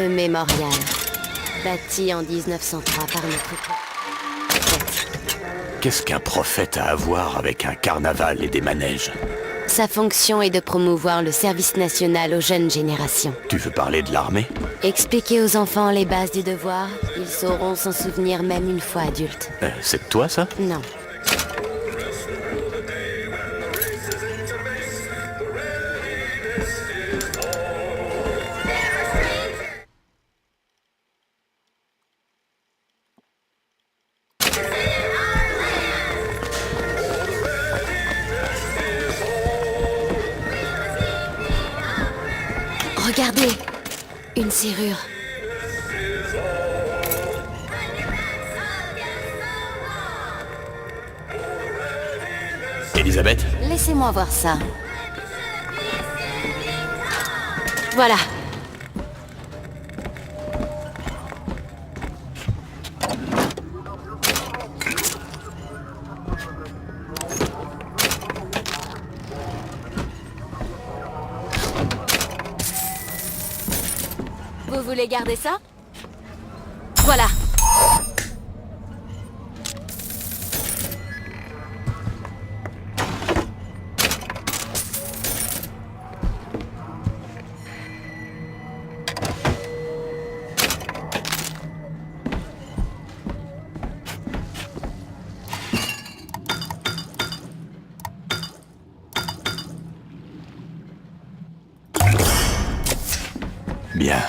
Le mémorial, bâti en 1903 par notre prophète. Qu'est-ce qu'un prophète a à voir avec un carnaval et des manèges? Sa fonction est de promouvoir le service national aux jeunes générations. Tu veux parler de l'armée? Expliquer aux enfants les bases du devoir, ils sauront s'en souvenir même une fois adultes. C'est de toi, ça? Non. Regardez, une serrure. Elisabeth? Laissez-moi voir ça. Voilà. Vous voulez garder ça? Voilà. Bien.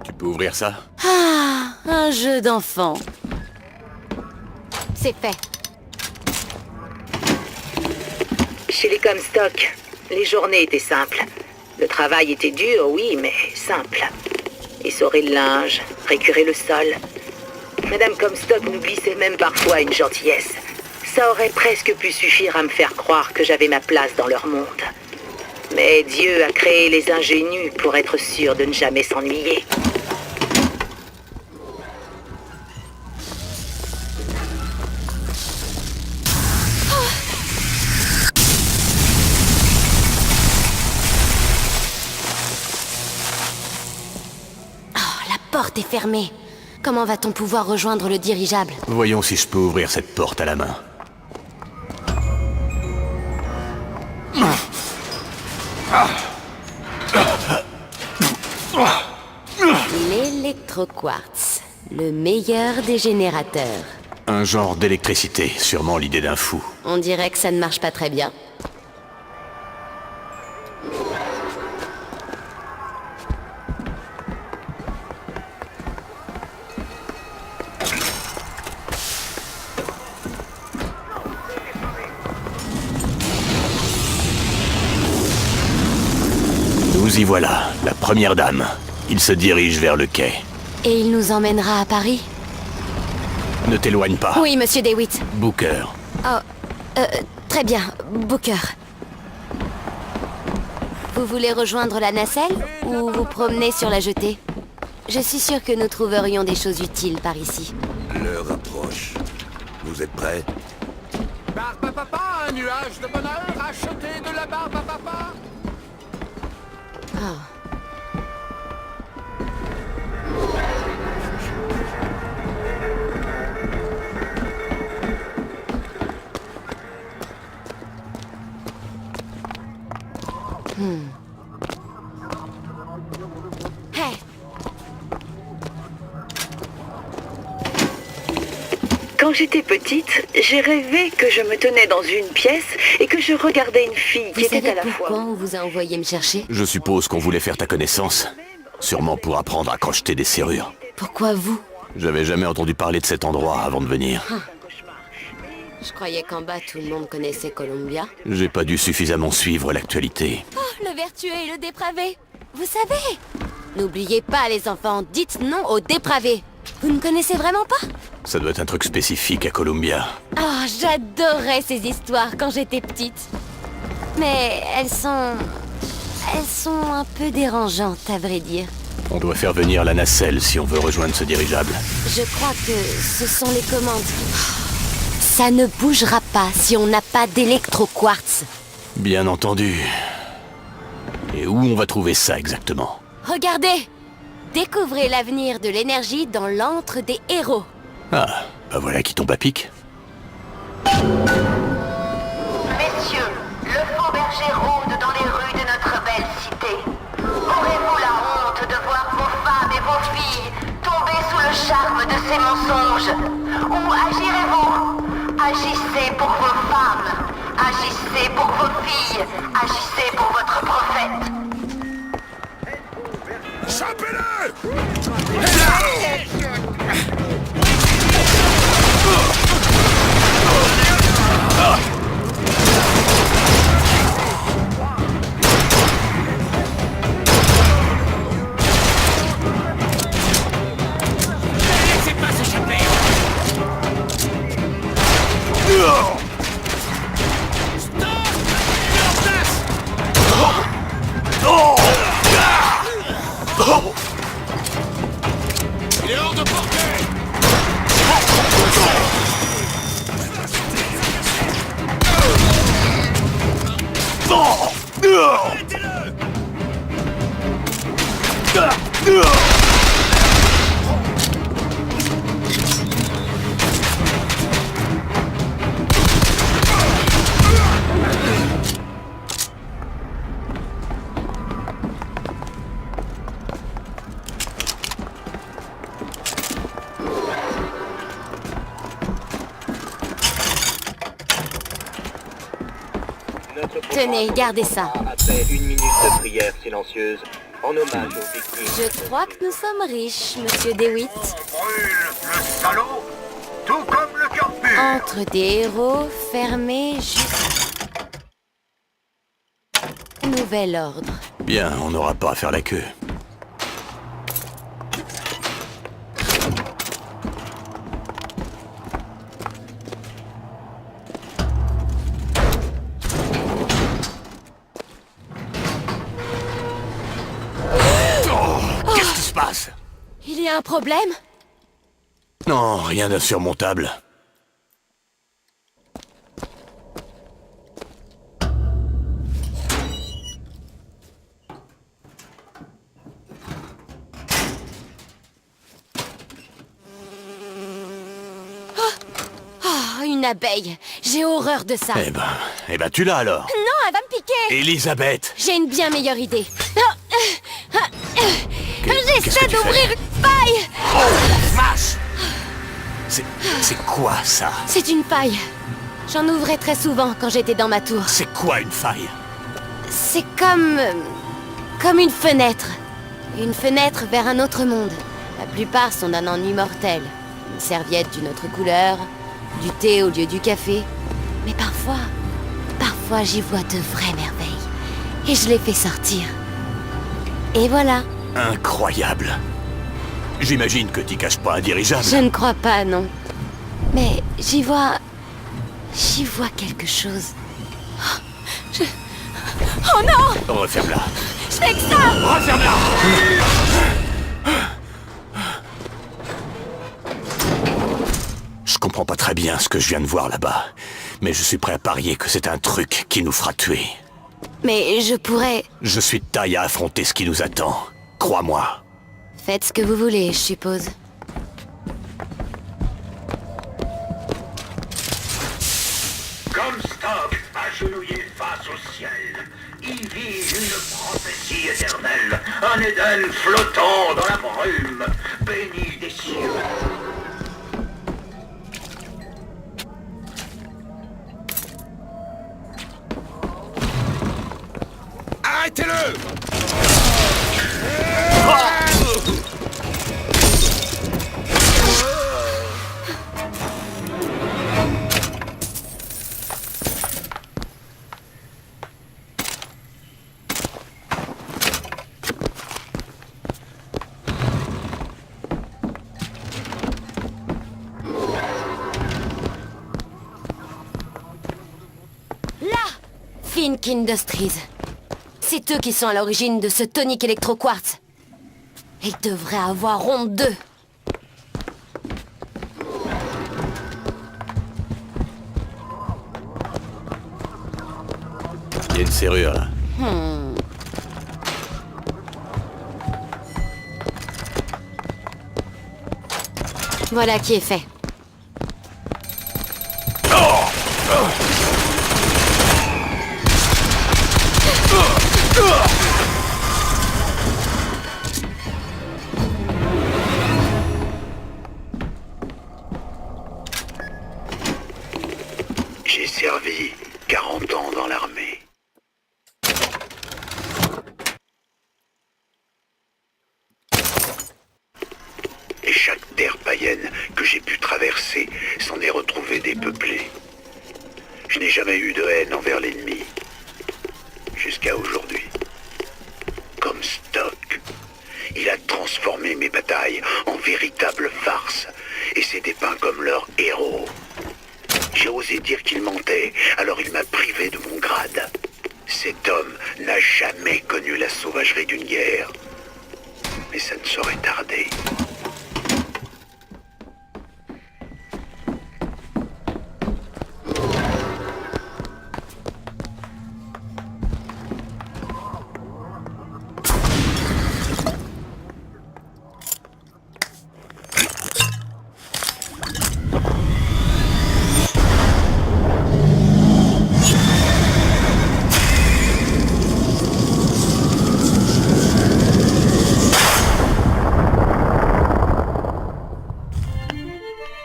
Tu peux ouvrir ça? Ah, un jeu d'enfant. C'est fait. Chez les Comstock, les journées étaient simples. Le travail était dur, oui, mais simple. Essorer le linge, récurer le sol. Madame Comstock nous glissait même parfois une gentillesse. Ça aurait presque pu suffire à me faire croire que j'avais ma place dans leur monde. Mais Dieu a créé les ingénus pour être sûr de ne jamais s'ennuyer. La porte est fermée. Comment va-t-on pouvoir rejoindre le dirigeable? Voyons si je peux ouvrir cette porte à la main. L'électroquartz, le meilleur des générateurs. Un genre d'électricité, sûrement l'idée d'un fou. On dirait que ça ne marche pas très bien. Nous y voilà, la première dame. Il se dirige vers le quai. Et il nous emmènera à Paris? Ne t'éloigne pas. Oui, monsieur DeWitt. Booker. Très bien, Booker. Vous voulez rejoindre la nacelle ou vous promener sur la jetée? Je suis sûre que nous trouverions des choses utiles par ici. L'heure approche. Vous êtes prêts? Barbe à papa, un nuage de bonheur, achetez de la barbe à papa. Oh. Hey. Quand j'étais petite, j'ai rêvé que je me tenais dans une pièce et que je regardais une fille qui Vous était savez à la pourquoi fois... on vous a envoyé me chercher? Je suppose qu'on voulait faire ta connaissance. Sûrement pour apprendre à crocheter des serrures. Pourquoi vous? J'avais jamais entendu parler de cet endroit avant de venir. Je croyais qu'en bas tout le monde connaissait Columbia. J'ai pas dû suffisamment suivre l'actualité. Oh, le vertueux et le dépravé. Vous savez? N'oubliez pas les enfants, dites non aux dépravés. Vous ne connaissez vraiment pas? Ça doit être un truc spécifique à Columbia. Oh, j'adorais ces histoires quand j'étais petite. Mais elles sont un peu dérangeantes, à vrai dire. On doit faire venir la nacelle si on veut rejoindre ce dirigeable. Je crois que ce sont les commandes. Ça ne bougera pas si on n'a pas d'électro-quartz. Bien entendu. Et où on va trouver ça exactement? Regardez! Découvrez l'avenir de l'énergie dans l'antre des héros. Ah, bah voilà qui tombe à pic. Messieurs, le faux berger rôde dans les rues de notre belle cité. Aurez-vous la honte de voir vos femmes et vos filles tomber sous le charme de ces mensonges? Ou agirez-vous? Agissez pour vos femmes, agissez pour vos filles, agissez pour votre prophète. Chopez-le! Laissez pas s'échapper! Il est hors de portée! Tenez, gardez ça. Après une minute de prière silencieuse, en hommage aux victimes. Je crois que nous sommes riches, monsieur DeWitt. Brûle le salaud, tout comme le cœur pur. Entre des héros fermés juste... Nouvel ordre. Bien, on n'aura pas à faire la queue. Qu'est-ce qui se passe? Il y a un problème? Non, rien d'insurmontable. Oh, une abeille. J'ai horreur de ça. Eh ben, tu l'as alors. Non, elle va me piquer. Elisabeth! J'ai une bien meilleure idée. Qu'est-ce que J'essaie tu d'ouvrir fais? une faille. Oh, vache! C'est quoi ça? C'est une faille. J'en ouvrais très souvent quand j'étais dans ma tour. C'est quoi une faille? C'est comme une fenêtre. Une fenêtre vers un autre monde. La plupart sont d'un ennui mortel. Une serviette d'une autre couleur, du thé au lieu du café. Mais parfois j'y vois de vraies merveilles. Et je les fais sortir. Et voilà. Incroyable. J'imagine que t'y caches pas un dirigeable. Je ne crois pas, non. Mais j'y vois quelque chose. Oh non! Referme-la. Je fais que ça! Referme-la! Je comprends pas très bien ce que je viens de voir là-bas, mais je suis prêt à parier que c'est un truc qui nous fera tuer. Mais je pourrais... Je suis de taille à affronter ce qui nous attend. Crois-moi. Faites ce que vous voulez, je suppose. Comstock, agenouillé face au ciel, il vit une prophétie éternelle, un Éden flottant dans la brume, béni des cieux. Arrêtez-le! Link Industries. C'est eux qui sont à l'origine de ce tonique électro-quartz. Ils devraient avoir honte d'eux. Il y a une serrure, là. Voilà qui est fait. J'ai servi 40 ans dans l'armée. Et chaque terre païenne que j'ai pu traverser s'en est retrouvée dépeuplée. Je n'ai jamais eu de haine envers l'ennemi. Jusqu'à aujourd'hui. Comstock. Il a transformé mes batailles en véritables farces et s'est dépeint comme leur héros. J'ai osé dire qu'il mentait, alors il m'a privé de mon grade. Cet homme n'a jamais connu la sauvagerie d'une guerre. Mais ça ne saurait tarder.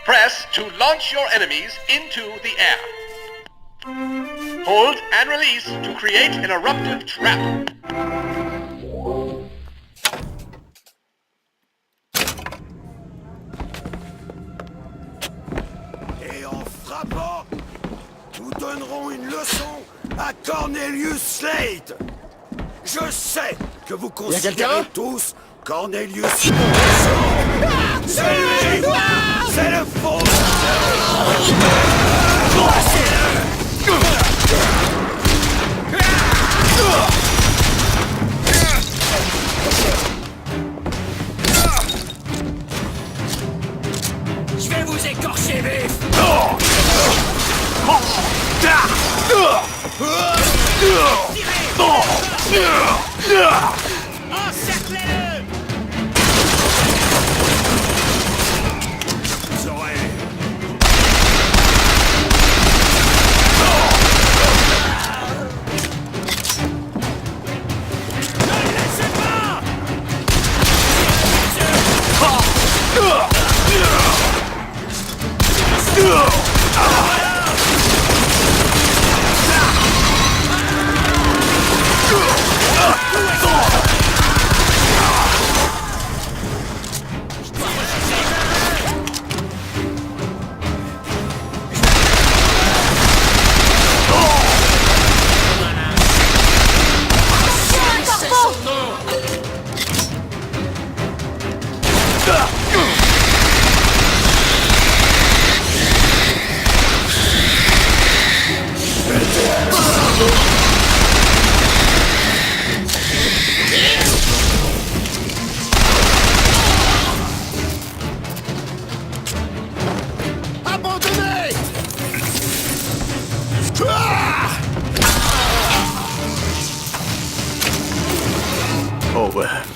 Press to launch your enemies into the air. Hold and release to create an eruptive trap. Et en frappant, nous donnerons une leçon à Cornelius Slate. Je sais que vous considérez tous Cornelius innocent. C'est lui. C'est le faux. Je vais vous écorcher vif. Encerclez-le.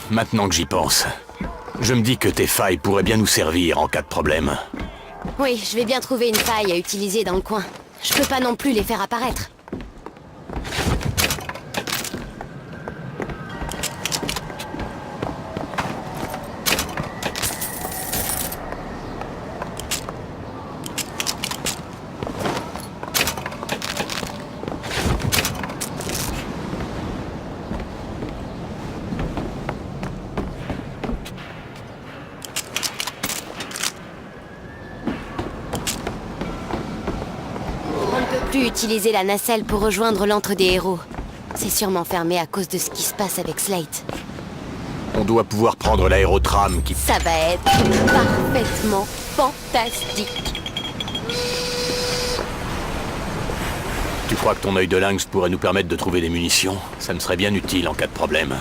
Maintenant que j'y pense, je me dis que tes failles pourraient bien nous servir en cas de problème. Oui, je vais bien trouver une faille à utiliser dans le coin. Je peux pas non plus les faire apparaître. Plus utiliser la nacelle pour rejoindre l'antre des héros. C'est sûrement fermé à cause de ce qui se passe avec Slate. On doit pouvoir prendre l'aérotram qui... Ça va être parfaitement fantastique. Tu crois que ton œil de lynx pourrait nous permettre de trouver des munitions? Ça me serait bien utile en cas de problème.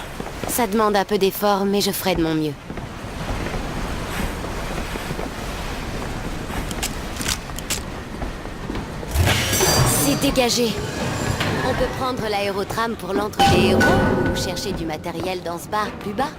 Ça demande un peu d'effort, mais je ferai de mon mieux. C'est dégagé. On peut prendre l'aérotram pour l'antre des héros ou chercher du matériel dans ce bar plus bas.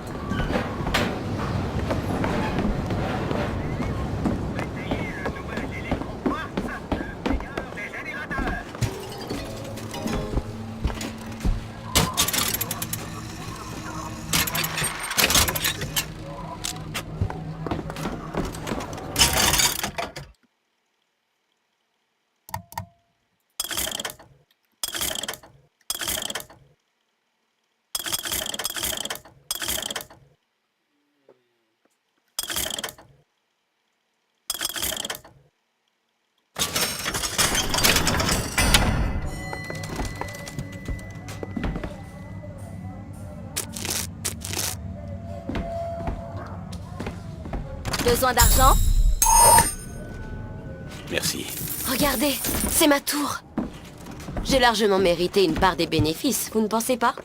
Besoin d'argent? Merci. Regardez, c'est ma tour. J'ai largement mérité une part des bénéfices, vous ne pensez pas?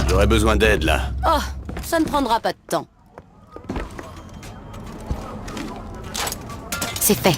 J'aurais besoin d'aide, là. Oh, ça ne prendra pas de temps. C'est fait.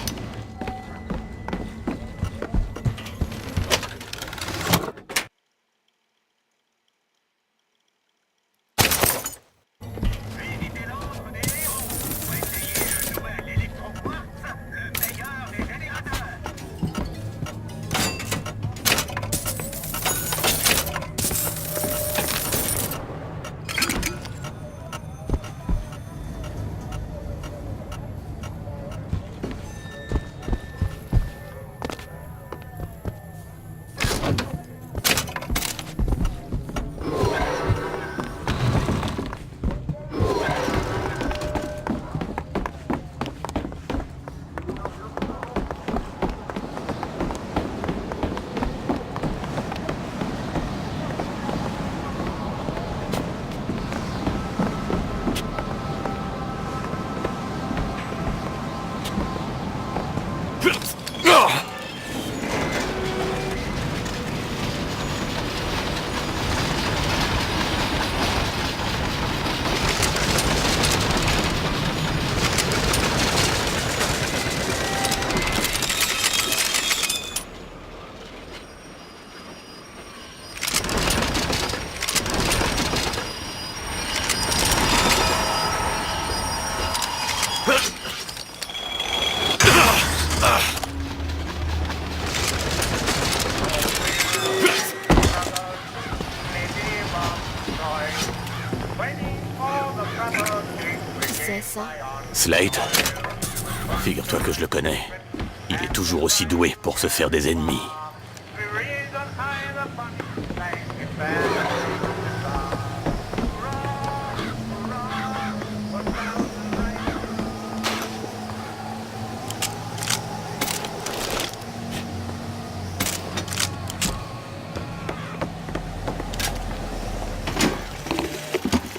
C'est ça? Slate? Figure-toi que je le connais. Il est toujours aussi doué pour se faire des ennemis.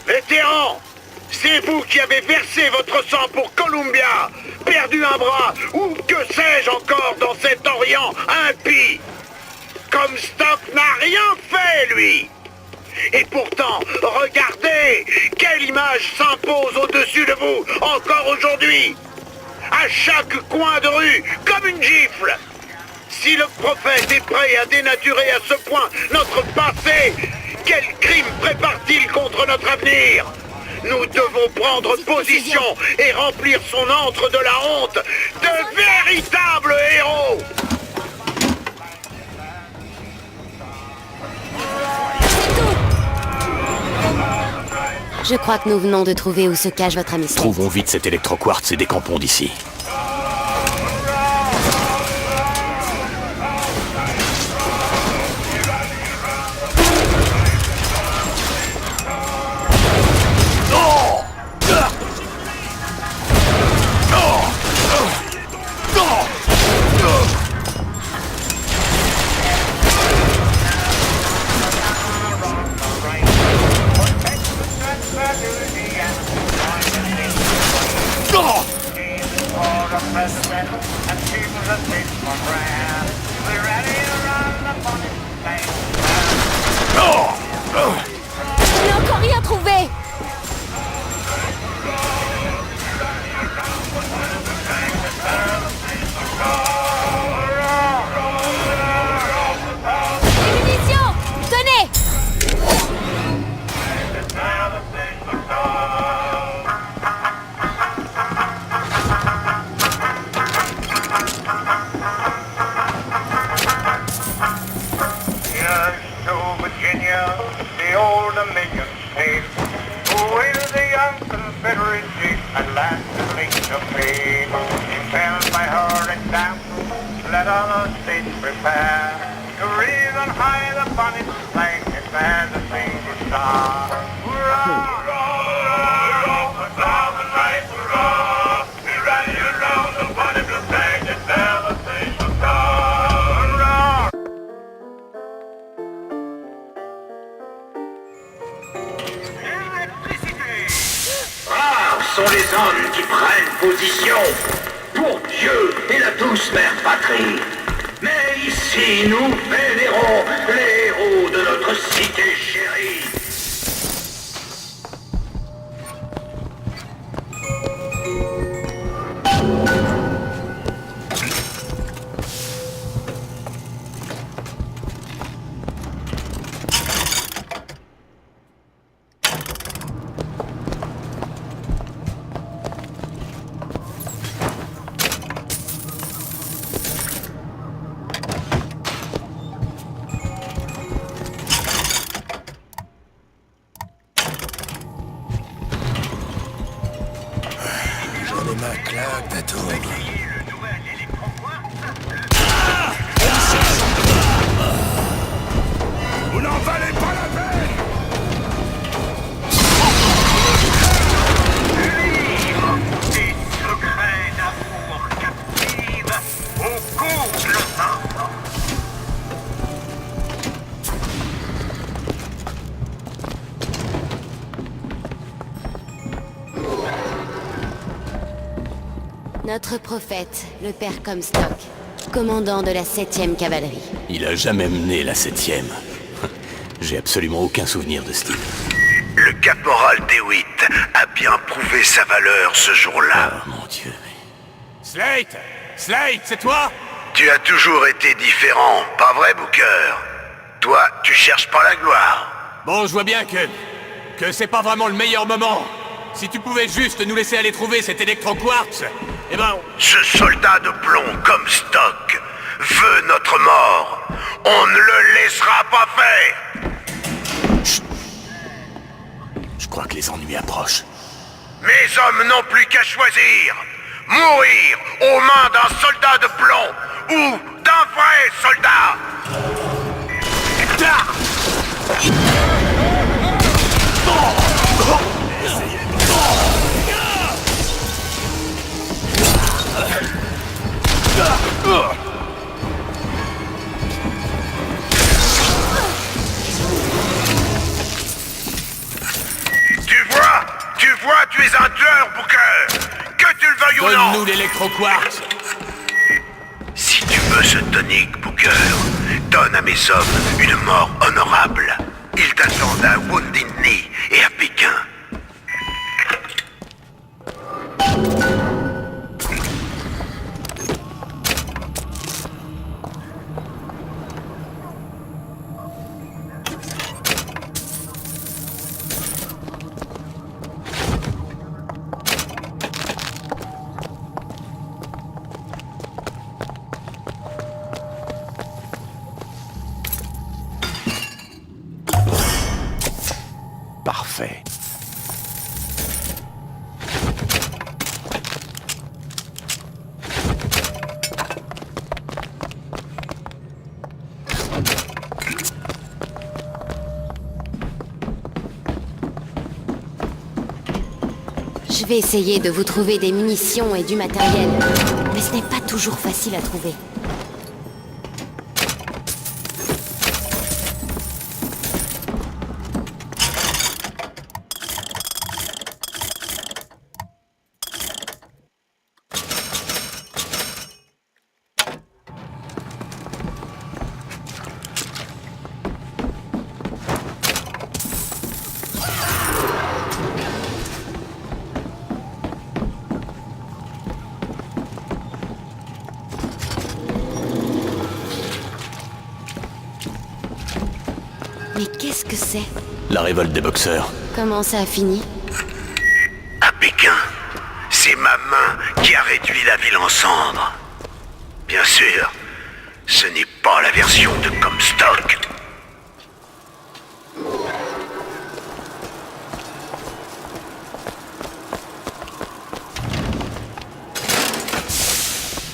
Vétérans, c'est vous qui avez versé votre sang pour Columbia, perdu un bras, ou que sais-je encore dans cet Orient impie. Comstock n'a rien fait, lui. Et pourtant, regardez, quelle image s'impose au-dessus de vous, encore aujourd'hui. À chaque coin de rue, comme une gifle. Si le prophète est prêt à dénaturer à ce point notre passé, quel crime prépare-t-il contre notre avenir? Nous devons prendre position et remplir son antre de la honte de véritables héros. Je crois que nous venons de trouver où se cache votre ami Slate. Trouvons vite cet électroquartz et décampons d'ici. Je n'ai encore rien trouvé. Des munitions! Tenez! Here's to Virginia, the old Dominion state, with the young Confederacy at last is linked to fate. Impelled by her example, let other states prepare to raise on high the bonnet flag as a single star. Hurrah! Hurrah! Hurrah! 1,000 right, hurrah! We rally around the bonnet blue flag that never single star. Hurrah! Rares sont les hommes qui prennent position pour Dieu et la douce mère patrie. Mais ici, nous vénérons les héros de notre cité chérie. J'en ai ma claque d'atomes. Vous n'en valez pas la peine! Des secrets d'amour captive au cours le sang. Notre prophète, le père Comstock, commandant de la 7e cavalerie. Il a jamais mené la 7e. J'ai absolument aucun souvenir de ce type. Le caporal DeWitt a bien prouvé sa valeur ce jour-là. Oh mon Dieu. Slate! Slate, c'est toi? Tu as toujours été différent, pas vrai, Booker? Toi, tu cherches pas la gloire. Bon, je vois bien que c'est pas vraiment le meilleur moment. Si tu pouvais juste nous laisser aller trouver cet électro-quartz, eh ben... Ce soldat de plomb comme Stock veut notre mort. On ne le laissera pas faire. Je crois que les ennuis approchent. Mes hommes n'ont plus qu'à choisir. Mourir aux mains d'un soldat de plomb ou d'un vrai soldat. Tu vois, tu es un tueur, Booker. Que tu le veuilles ou non. Donne-nous l'électro-quartz. Si tu veux ce tonique, Booker, donne à mes hommes une mort honorable. Ils t'attendent à Wounded Knee et à Pékin. Parfait. Je vais essayer de vous trouver des munitions et du matériel, mais ce n'est pas toujours facile à trouver. Mais qu'est-ce que c'est? La révolte des boxeurs. Comment ça a fini? À Pékin, c'est ma main qui a réduit la ville en cendres. Bien sûr, ce n'est pas la version de Comstock.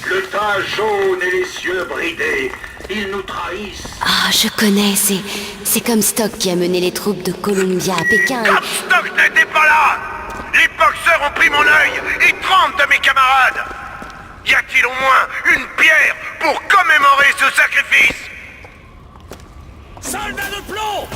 Le teint jaune et les yeux bridés, ils nous trahissent. Ah, je connais, c'est Comstock qui a mené les troupes de Columbia à Pékin. Comstock n'était pas là! Les boxeurs ont pris mon œil et 30 de mes camarades! Y a-t-il au moins une pierre pour commémorer ce sacrifice? Soldats de plomb!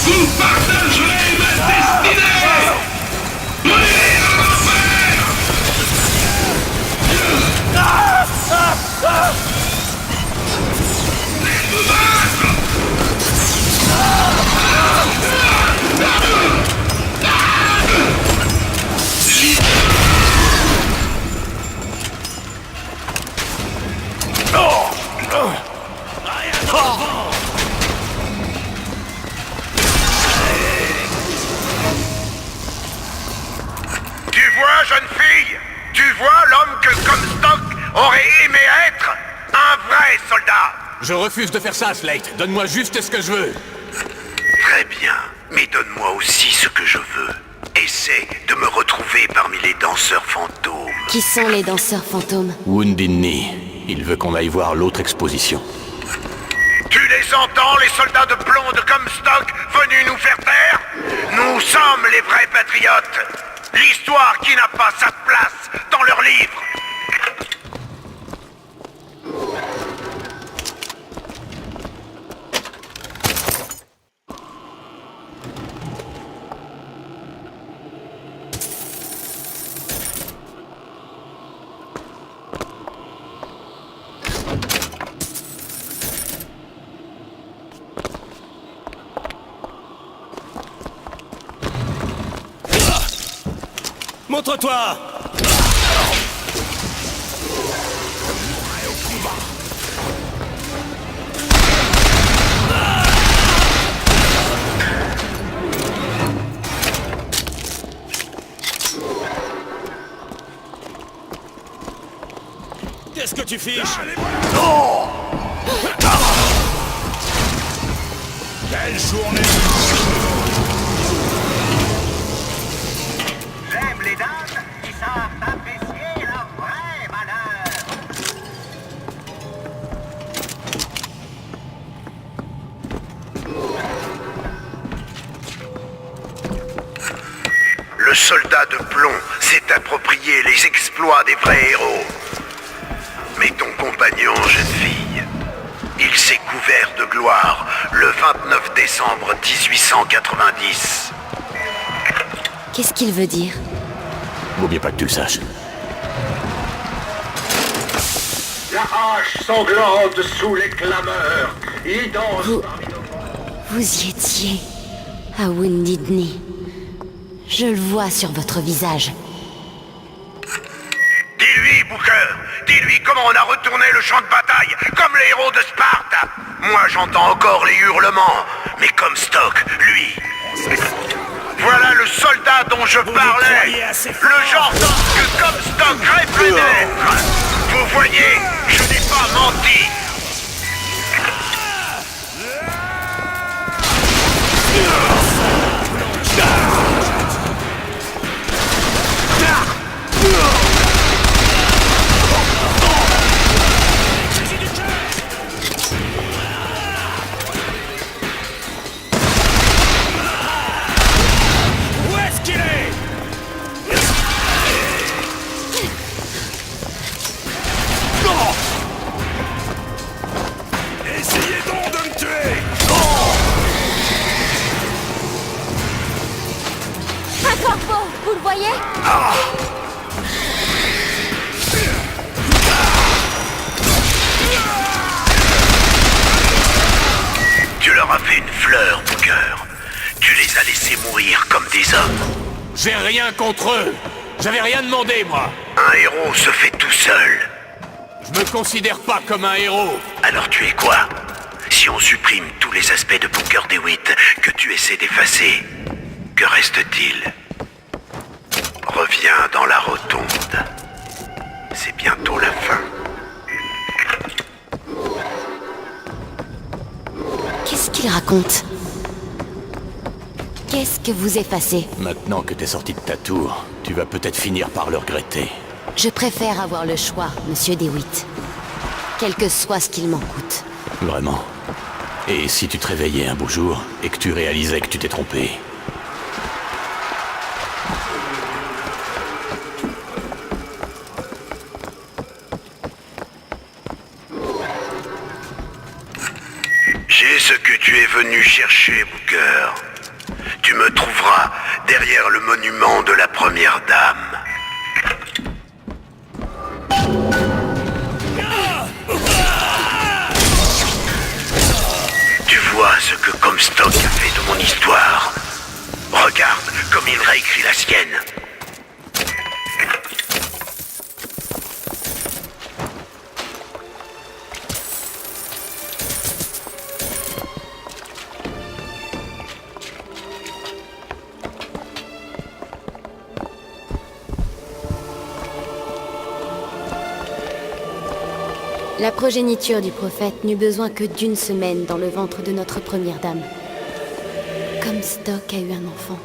Vous partagerez ma destinée! Brûlez en enfer! Vous battre! Tu vois, jeune fille? Tu vois l'homme que Comstock aurait aimé être? Un vrai soldat! Je refuse de faire ça, Slate. Donne-moi juste ce que je veux. Très bien, mais donne-moi aussi ce que je veux. Essaie de me retrouver parmi les danseurs fantômes. Qui sont les danseurs fantômes? Wounded Knee. Il veut qu'on aille voir l'autre exposition. Tu les entends, les soldats de plomb de Comstock venus nous faire taire? Nous sommes les vrais patriotes. L'histoire qui n'a pas sa place dans leurs livres. Montre-toi! Qu'est-ce que tu fiches? Quelle journée! J'aime les dames qui savent apprécier leur vrai malheur. Le soldat de plomb s'est approprié les exploits des vrais héros. Mais ton compagnon, jeune fille, il s'est couvert de gloire le 29 décembre 1890. Qu'est-ce qu'il veut dire? Vaut bien pas que tu le saches. La hache sanglante sous les clameurs. Il danse parmi nos Vous y étiez, à Wounded Knee. Je le vois sur votre visage. Dis-lui, Booker, dis-lui comment on a retourné le champ de bataille, comme les héros de Sparte. Moi, j'entends encore les hurlements, mais Comstock, lui... Voilà le soldat dont je parlais. Le genre d'homme que Comstock rêverait d'être. Vous voyez, je n'ai pas menti. Où est-ce qu'il est? Essayez donc de me tuer! Un corbeau, vous le voyez? une fleur, Booker. Tu les as laissés mourir comme des hommes. J'ai rien contre eux. J'avais rien demandé, moi. Un héros se fait tout seul. Je me considère pas comme un héros. Alors tu es quoi? Si on supprime tous les aspects de Booker DeWitt que tu essaies d'effacer, que reste-t-il? Reviens dans la rotonde. C'est bientôt la fin. Qu'est-ce qu'il raconte? Qu'est-ce que vous effacez? Maintenant que t'es sorti de ta tour, tu vas peut-être finir par le regretter. Je préfère avoir le choix, monsieur DeWitt. Quel que soit ce qu'il m'en coûte. Vraiment. Et si tu te réveillais un beau jour et que tu réalisais que tu t'es trompé? J'ai ce que tu es venu chercher, Booker. Tu me trouveras derrière le monument de la Première Dame. Tu vois ce que Comstock a fait de mon histoire. Regarde comme il réécrit la sienne. La progéniture du prophète n'eut besoin que d'une semaine dans le ventre de notre première dame. Comstock a eu un enfant.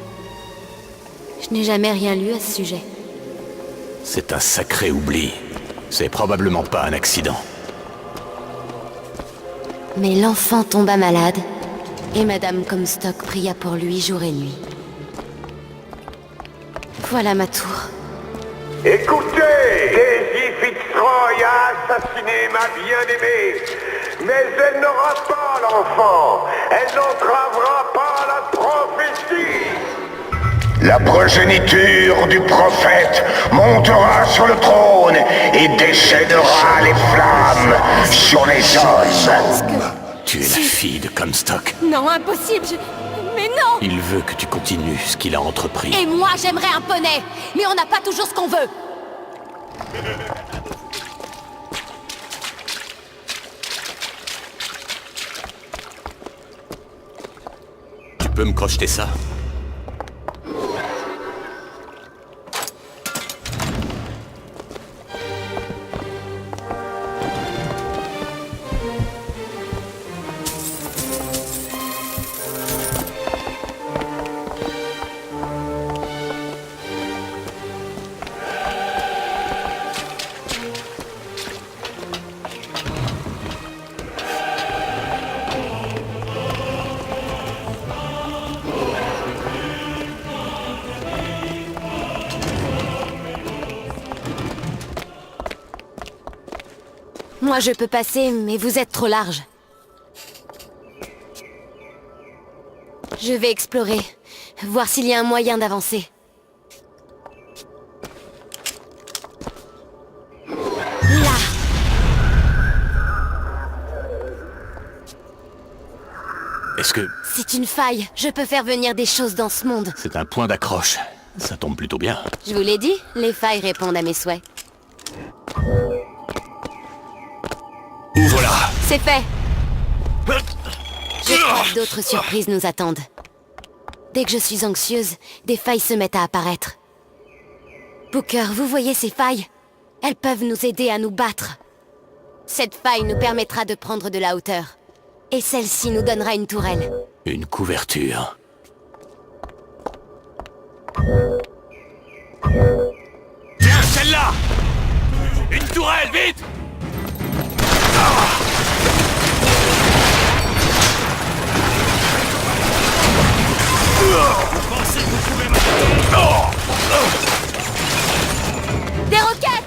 Je n'ai jamais rien lu à ce sujet. C'est un sacré oubli. C'est probablement pas un accident. Mais l'enfant tomba malade, et Madame Comstock pria pour lui jour et nuit. Voilà ma tour. Écoutez, Daisy Fitzroy a assassiné ma bien-aimée, mais elle n'aura pas l'enfant. Elle n'entravera pas la prophétie. La progéniture du prophète montera sur le trône et déchaînera les flammes sur les hommes. Tu es la fille de Comstock. Non, impossible, Mais non! Il veut que tu continues ce qu'il a entrepris. Et moi, j'aimerais un poney. Mais on n'a pas toujours ce qu'on veut. Tu peux me crocheter ça? Moi, je peux passer, mais vous êtes trop large. Je vais explorer, voir s'il y a un moyen d'avancer. Là! Est-ce que... C'est une faille. Je peux faire venir des choses dans ce monde. c'est un point d'accroche? Ça tombe plutôt bien. Je vous l'ai dit, les failles répondent à mes souhaits. Ouvre-la! C'est fait! Je crois que d'autres surprises nous attendent. Dès que je suis anxieuse, des failles se mettent à apparaître. Booker, vous voyez ces failles? Elles peuvent nous aider à nous battre. Cette faille nous permettra de prendre de la hauteur. Et celle-ci nous donnera une tourelle. Une couverture. Tiens, celle-là! Une tourelle, vite! Des roquettes!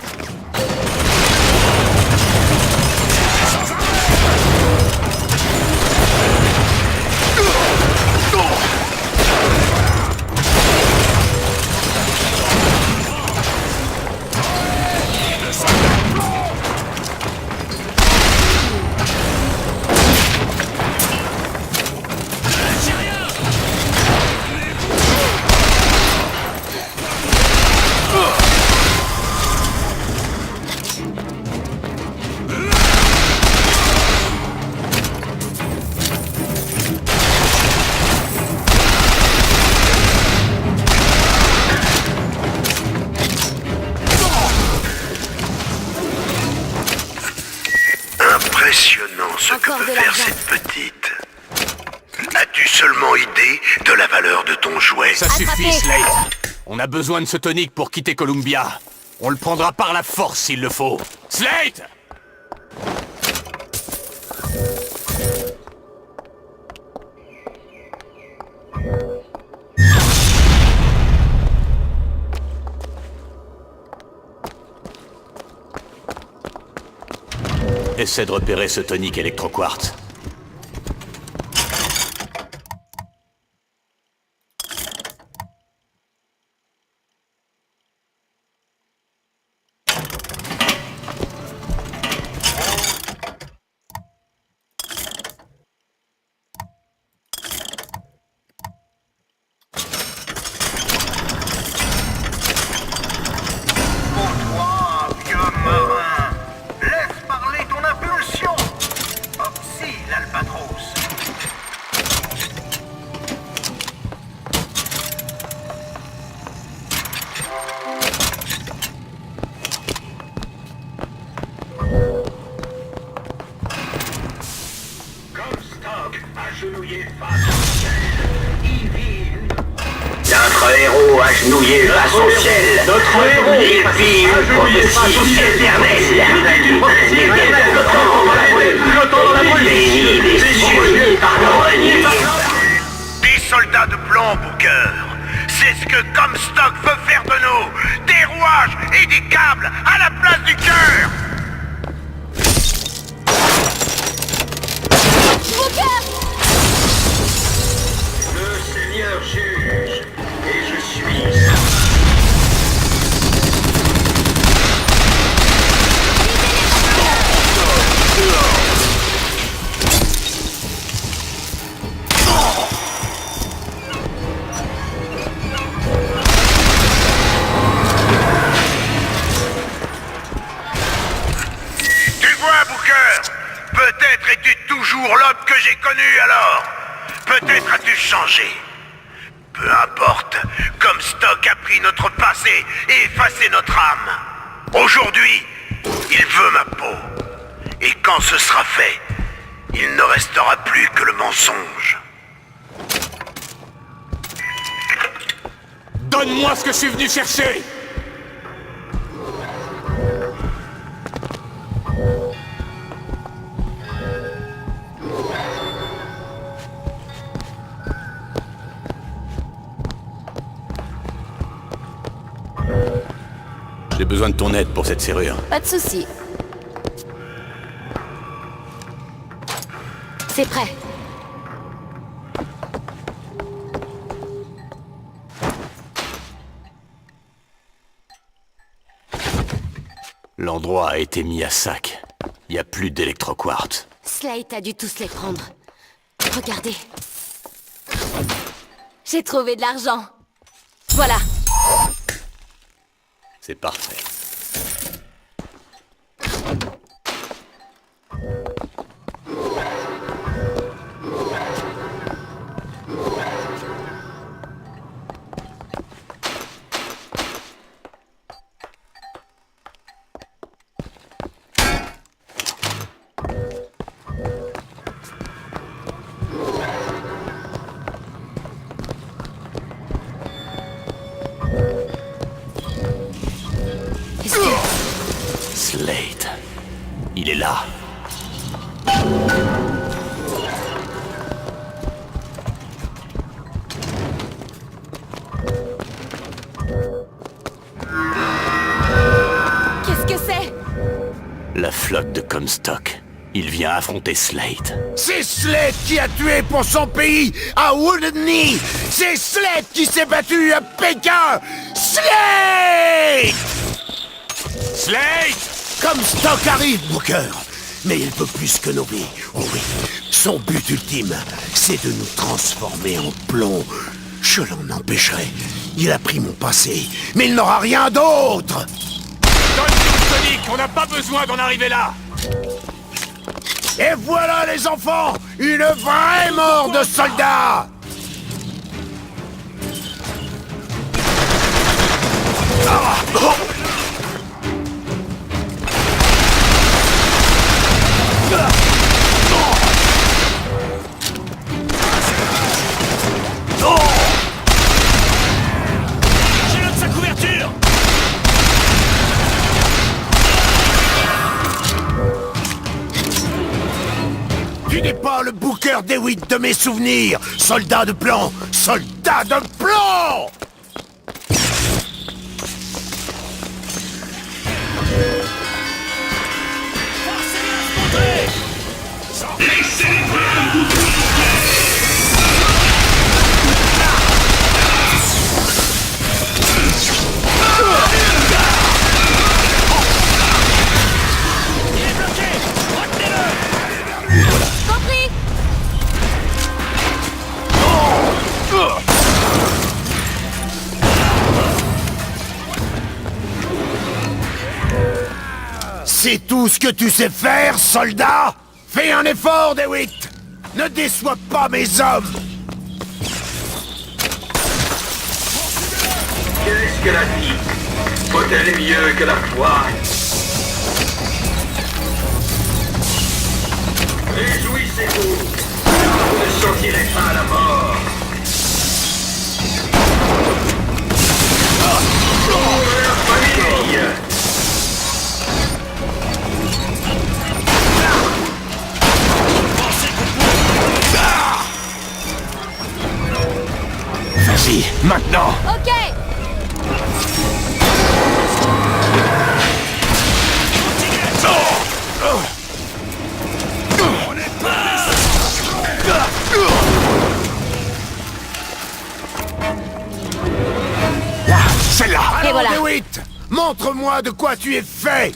encore peux de faire l'argent. cette petite? As-tu seulement idée de la valeur de ton jouet? Ça suffit, Slate. On a besoin de ce tonique pour quitter Columbia. On le prendra par la force s'il le faut. Slate! Essaie de repérer ce tonique électroquartz. Notre héros agenouillé face au ciel. Notre héros il vit une prophétie éternelle. Flottant dans la brume. Béni des cieux par le renier. Des soldats de plomb, Booker. C'est ce que Comstock veut faire de nous. Des rouages et des câbles à la place du cœur. Le Seigneur juge, et je suis... Tu vois, Booker, peut-être es-tu toujours l'homme que j'ai connu alors. Peut-être as-tu changé. Peu importe, Comstock a pris notre passé et effacé notre âme. Aujourd'hui, il veut ma peau. Et quand ce sera fait, il ne restera plus que le mensonge. Donne-moi ce que je suis venu chercher! J'ai besoin de ton aide pour cette serrure. Pas de souci. C'est prêt. L'endroit a été mis à sac. Il n'y a plus d'électroquartz. Slate a dû tous les prendre. Regardez. J'ai trouvé de l'argent. Voilà. C'est parfait. Slate. Il est là. Qu'est-ce que c'est? La flotte de Comstock. Il vient affronter Slate. C'est Slate qui a tué pour son pays à Wounded Knee. C'est Slate qui s'est battu à Pékin. Slate! Slate! Comstock arrive, Booker. Mais il veut plus que nos vies. Oh oui. Son but ultime, c'est de nous transformer en plomb. Je l'en empêcherai. Il a pris mon passé, mais il n'aura rien d'autre. Donne-nous Sonic, on n'a pas besoin d'en arriver là! Et voilà les enfants, une vraie mort de soldats. le Booker DeWitt de mes souvenirs, soldat de plomb! Soldat de plomb! Laissez-les faire, vous Compris. C'est tout ce que tu sais faire, soldat? Fais un effort, DeWitt! Ne déçois pas mes hommes! Qu'est-ce que la vie? Faut-elle mieux que la foi? Réjouissez-vous! Vous ne sentirez pas la mort! Pour la famille! Vas-y, maintenant! Ok. Là, celle-là! Et Alors, voilà. DeWitt, montre-moi de quoi tu es fait!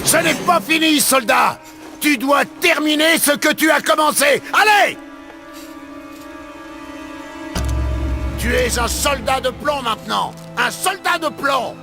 Ce n'est pas fini, soldat! Tu dois terminer ce que tu as commencé! Allez! Tu es un soldat de plomb maintenant! Un soldat de plomb!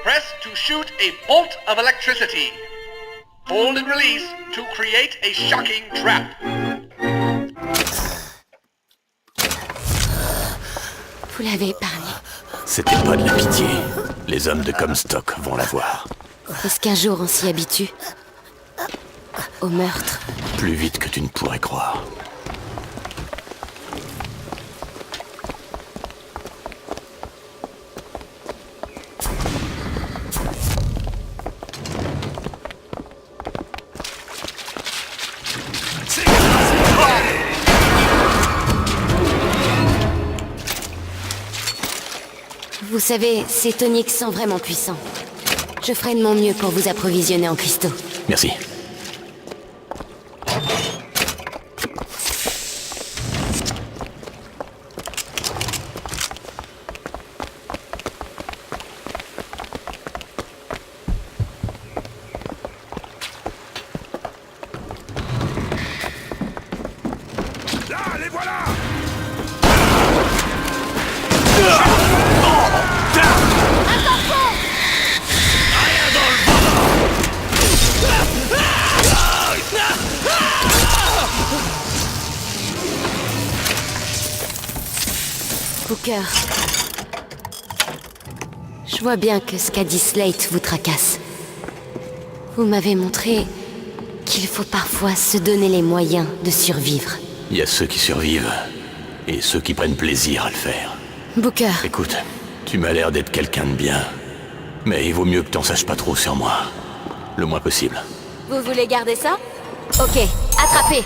Press to shoot a bolt of electricity. Hold and release to create a shocking trap. Vous l'avez épargné. C'était pas de la pitié. Les hommes de Comstock vont la voir. Est-ce qu'un jour on s'y habitue? Au meurtre. Plus vite que tu ne pourrais croire. Vous savez, ces toniques sont vraiment puissants. Je ferai de mon mieux pour vous approvisionner en cristaux. Merci. Là, les voilà! Booker. Je vois bien que ce qu'a dit Slate vous tracasse. Vous m'avez montré qu'il faut parfois se donner les moyens de survivre. Il y a ceux qui survivent, et ceux qui prennent plaisir à le faire. Booker. Écoute, tu m'as l'air d'être quelqu'un de bien. Mais il vaut mieux que t'en saches pas trop sur moi. Le moins possible. Vous voulez garder ça? Ok, attrapez.